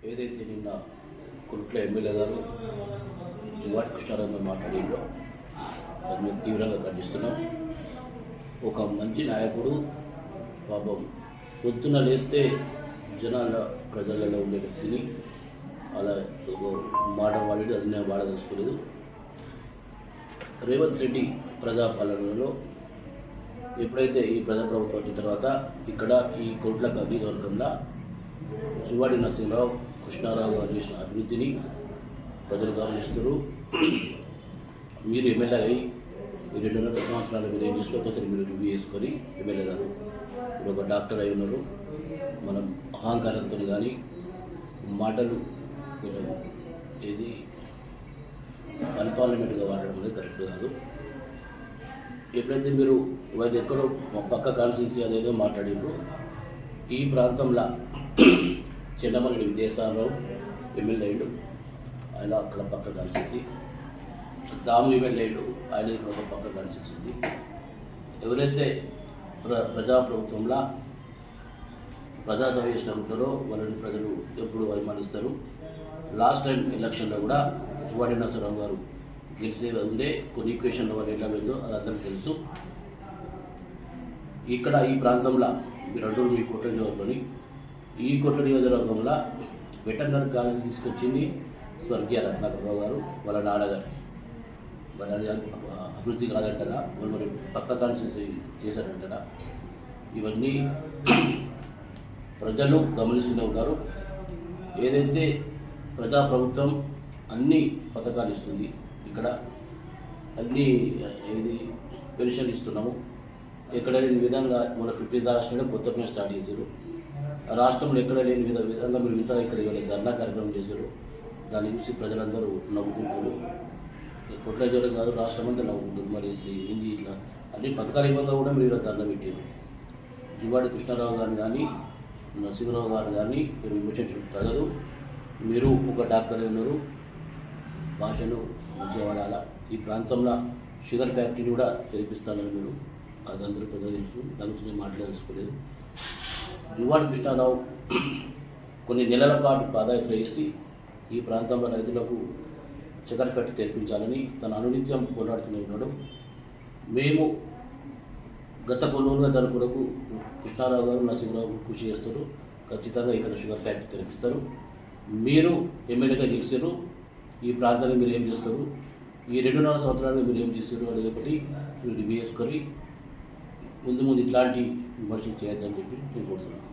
ఏదైతే నిన్న కురుట్ల ఎమ్మెల్యే గారు జువాడి కృష్ణారావు గారు మాట్లాడిందో దాన్ని మేము తీవ్రంగా ఖండిస్తున్నాం. ఒక మంచి నాయకుడు పాపం పొద్దున లేస్తే జనాల ప్రజలలో ఉండే వ్యక్తిని అలా మాట వాడి అది నేను వాడదలుచుకోలేదు. రేవంత్ రెడ్డి ప్రజాపాలనలో ఎప్పుడైతే ఈ ప్రజాప్రభుత్వం వచ్చిన తర్వాత ఇక్కడ ఈ కోట్ల నియోజకవర్గంలో జువాడి నరసింహరావు కృష్ణారావు గారు చేసిన అభివృద్ధిని ప్రజలు గమనిస్తారు. మీరు ఎమ్మెల్యే అయ్యి ఈ 2.5 సంవత్సరాలు మీరు ఏం చేసుకోకపోతే మీరు రివ్యూ చేసుకొని ఎమ్మెల్యే గారు మీరు ఒక డాక్టర్ అయి ఉన్నారు. మనం అహంకారంతో కానీ మాటలు ఏది అన్పార్లమెంట్గా వాడడం అనేది కరెక్ట్ కాదు. ఎప్పుడైతే మీరు వాళ్ళు ఎక్కడో పక్క కాన్స్టిట్యూన్సీ అదేదో మాట్లాడిండ్రు, ఈ ప్రాంతంలో చెన్నమనేని విద్యాసాగరరావు ఎమ్మెల్యే అయ్యాడు, ఆయన అక్కడ పక్క కాన్స్టిట్యూన్సీ. దాము ఎమ్మెల్యే అయ్యాడు, ఆయన ఇక్కడ ఒక పక్క కాన్స్టిట్యూన్సీ ఉంది. ఎవరైతే ప్రజాప్రభుత్వంలో ప్రజాసేవ చేసిన ఉంటారో వాళ్ళని ప్రజలు ఎప్పుడు అభిమానిస్తారు. లాస్ట్ టైం ఎలక్షన్లో కూడా జువాడి నరసింహరావు గారు గెలిచే ఉండే కొన్ని ఈక్వేషన్లో వాళ్ళు ఎలా పోయిందో అది అతనికి తెలుసు. ఇక్కడ ఈ ప్రాంతంలో మీరు అంటూ మీ కోట్ల నియోజకవర్గంలో ఈ కోట్ల నియోజకవర్గంలో వెటర్నరీ కాలేజ్ తీసుకొచ్చింది స్వర్గీయ రత్నాకర్రావు గారు వాళ్ళ నాన్నగారు. మరి అది అభివృద్ధి కాదంటారా, వాళ్ళు మరి పక్క కాన్స్టిట్యూన్సీ చేశారంటారా? ఇవన్నీ ప్రజలు గమనిస్తూనే ఉన్నారు. ఏదైతే ప్రజాప్రభుత్వం అన్ని పథకాలు ఇస్తుంది, ఇక్కడ అన్ని ఏది పెన్షన్ ఇస్తున్నాము, ఎక్కడ లేని విధంగా మన 15th ఆగస్టు కొత్త పెన్షన్ స్టార్ట్ చేశారు. రాష్ట్రంలో ఎక్కడ లేని విధంగా మీరు ఇంత ఇక్కడ ఇవాళ ధర్నా కార్యక్రమం చేశారు. దాన్ని చూసి ప్రజలందరూ నవ్వుకుంటారు. కొట్ల జ్వరం కాదు, రాష్ట్రం అంతా నవ్వుకుంటారు. మరి ఏంది ఇట్లా అన్ని పథకాలు ఇవ్వగా కూడా మీరు ధర్నా పెట్టారు. జువాడి కృష్ణారావు గారిని కానీ నరసింహరావు గారు కానీ మీరు విమర్శించిన ప్రజలు, మీరు ఒక డాక్టర్ ఉన్నారు, భాషను మంచిగా వాడాలా. ఈ ప్రాంతంలో షుగర్ ఫ్యాక్టరీ కూడా తెరిపిస్తానని మీరు అది అందరూ ప్రజలు తెలుసు, దాని గురించి మాట్లాడదలుచుకోలేదు. జువాడి కృష్ణారావు కొన్ని నెలల పాటు పాదయాత్ర చేసి ఈ ప్రాంతంలో రైతులకు షుగర్ ఫ్యాక్టరీ తెరిపించాలని తన అనునిత్యం పోరాడుతూనే ఉన్నాడు. మేము గత కొన్నులుగా దాని కొరకు కృష్ణారావు గారు నరసింహరావు కృషి చేస్తారు. ఖచ్చితంగా ఇక్కడ షుగర్ ఫ్యాక్టరీ తెరిపిస్తారు. మీరు ఎమ్మెల్యేగా గెలిచారు, ఈ ప్రాంతాన్ని మీరు ఏం చేస్తారు, ఈ 2.5 సంవత్సరాలు మీరు ఏం చేస్తారు అనేది ఒకటి మీరు రివ్యూ చేసుకొని ముందు ఇట్లాంటి విమర్శలు చేయొద్దని చెప్పి నేను కోరుతున్నాను.